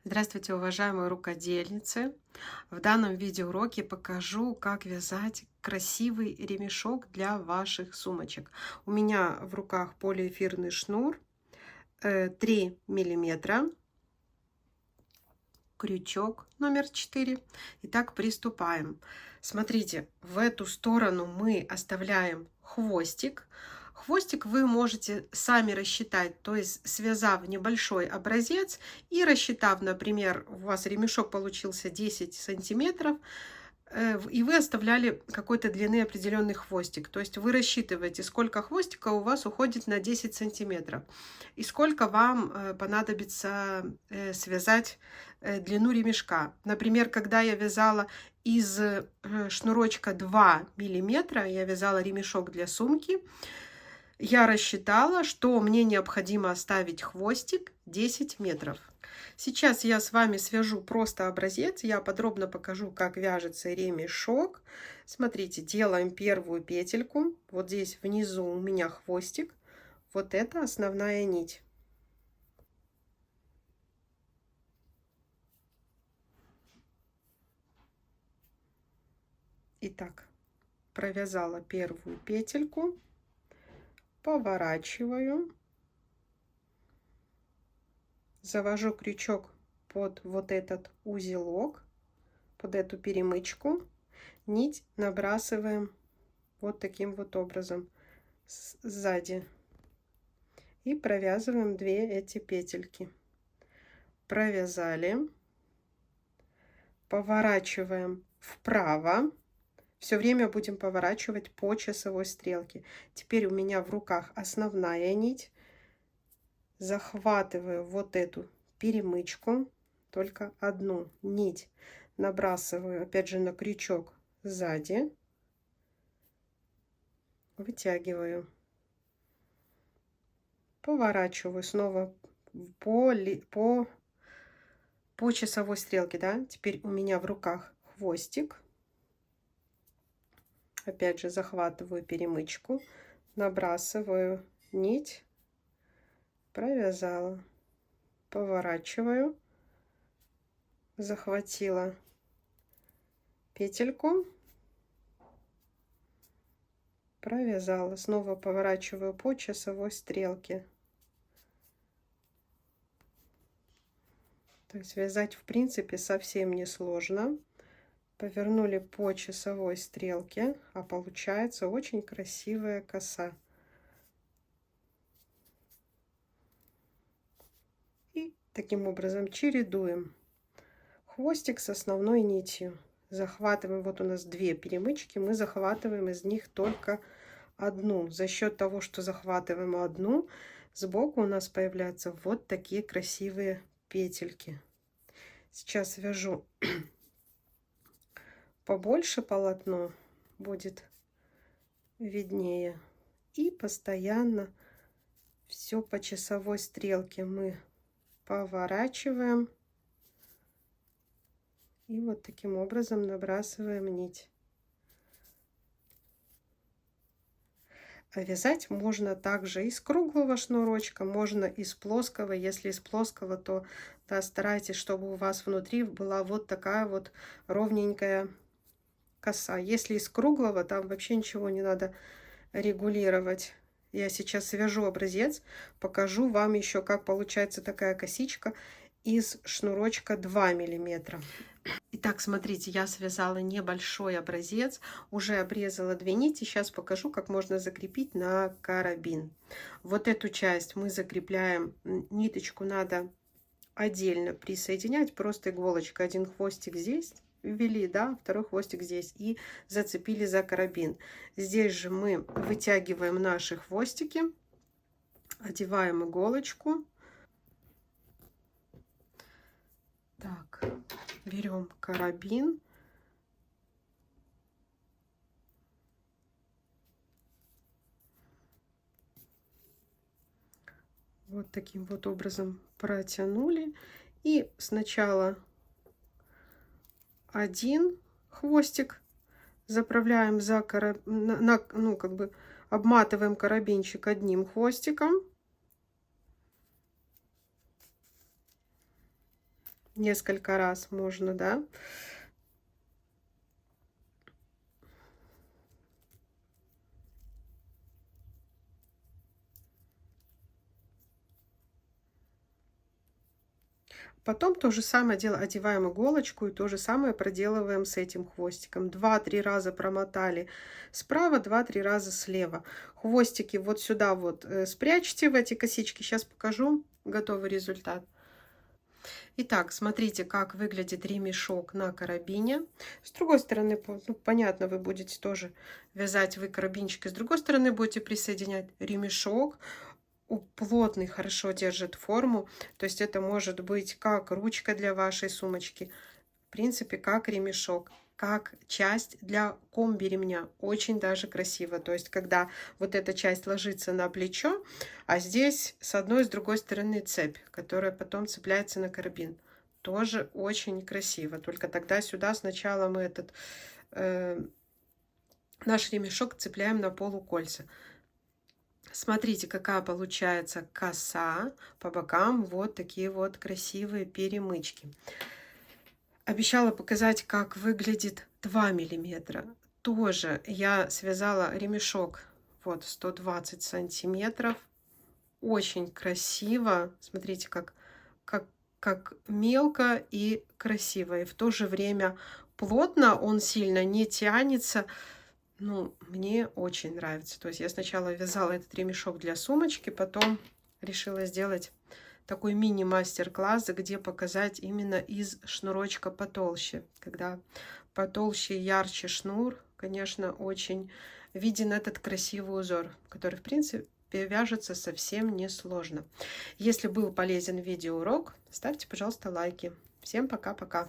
Здравствуйте, уважаемые рукодельницы! В данном видеоуроке покажу, как вязать красивый ремешок для ваших сумочек. У меня в руках полиэфирный шнур 3 миллиметра, крючок номер 4. Итак, приступаем. Смотрите, в эту сторону мы оставляем хвостик. Хвостик вы можете сами рассчитать, то есть связав небольшой образец и рассчитав, например, у вас ремешок получился 10 сантиметров, и вы оставляли какой-то длины определенный хвостик. То есть вы рассчитываете, сколько хвостика у вас уходит на 10 сантиметров и сколько вам понадобится связать длину ремешка. Например, когда я вязала из шнурочка 2 миллиметра, я вязала ремешок для сумки, я рассчитала, что мне необходимо оставить хвостик 10 метров. Сейчас я с вами свяжу просто образец, я подробно покажу, как вяжется ремешок. Смотрите, делаем первую петельку, вот здесь внизу у меня хвостик, вот это основная нить. Итак, провязала первую петельку, поворачиваю, завожу крючок под вот этот узелок, под эту перемычку, нить набрасываем вот таким вот образом сзади и провязываем 2 эти петельки. Провязали, поворачиваем вправо, все время будем поворачивать по часовой стрелке. Теперь у меня в руках основная нить, захватываю вот эту перемычку, только одну нить набрасываю опять же на крючок сзади, вытягиваю, поворачиваю снова по часовой стрелке, да. Теперь у меня в руках хвостик, опять же захватываю перемычку, набрасываю нить, провязала, поворачиваю, захватила петельку, провязала, снова поворачиваю по часовой стрелке. То есть вязать в принципе совсем не сложно. Повернули по часовой стрелке, а получается очень красивая коса. И таким образом чередуем хвостик с основной нитью. Захватываем, вот у нас 2 перемычки, мы захватываем из них только одну. За счет того, что захватываем одну, сбоку у нас появляются вот такие красивые петельки. Сейчас вяжу побольше полотно, будет виднее, и постоянно все по часовой стрелке мы поворачиваем и вот таким образом набрасываем нить. А вязать можно также из круглого шнурочка, можно из плоского. Если из плоского, то да, старайтесь, чтобы у вас внутри была вот такая вот ровненькая коса. Если из круглого, там вообще ничего не надо регулировать. Я сейчас свяжу образец, покажу вам еще, как получается такая косичка из шнурочка 2 миллиметра. Итак, смотрите, я связала небольшой образец, уже обрезала 2 нити. Сейчас покажу, как можно закрепить на карабин. Вот эту часть мы закрепляем, ниточку надо отдельно присоединять, просто иголочкой. Один хвостик здесь ввели, да, второй хвостик здесь и зацепили за карабин. Здесь же мы вытягиваем наши хвостики, одеваем иголочку. Так, берем карабин, вот таким вот образом протянули, и сначала один хвостик заправляем за ну как бы обматываем карабинчик одним хвостиком, несколько раз можно, да. Потом то же самое делаем, одеваем иголочку и то же самое проделываем с этим хвостиком. 2-3 раза промотали справа, 2-3 раза слева. Хвостики вот сюда вот спрячьте в эти косички. Сейчас покажу готовый результат. Итак, смотрите, как выглядит ремешок на карабине. С другой стороны, ну, понятно, вы будете тоже вязать вы карабинчики. С другой стороны будете присоединять ремешок. Плотный, хорошо держит форму. То есть это может быть как ручка для вашей сумочки. В принципе, как ремешок, как часть для комби ремня. Очень даже красиво. То есть, когда вот эта часть ложится на плечо, а здесь с одной и с другой стороны цепь, которая потом цепляется на карабин. Тоже очень красиво. Только тогда сюда сначала мы этот наш ремешок цепляем на полукольца. Смотрите, какая получается коса по бокам. Вот такие вот красивые перемычки. Обещала показать, как выглядит 2 миллиметра. Тоже я связала ремешок вот 120 сантиметров. Очень красиво. Смотрите, как мелко и красиво. И в то же время плотно, он сильно не тянется. Ну, мне очень нравится. То есть я сначала вязала этот ремешок для сумочки, потом решила сделать такой мини-мастер-класс, где показать именно из шнурочка потолще. Когда потолще и ярче шнур, конечно, очень виден этот красивый узор, который, в принципе, вяжется совсем несложно. Если был полезен видеоурок, ставьте, пожалуйста, лайки. Всем пока-пока!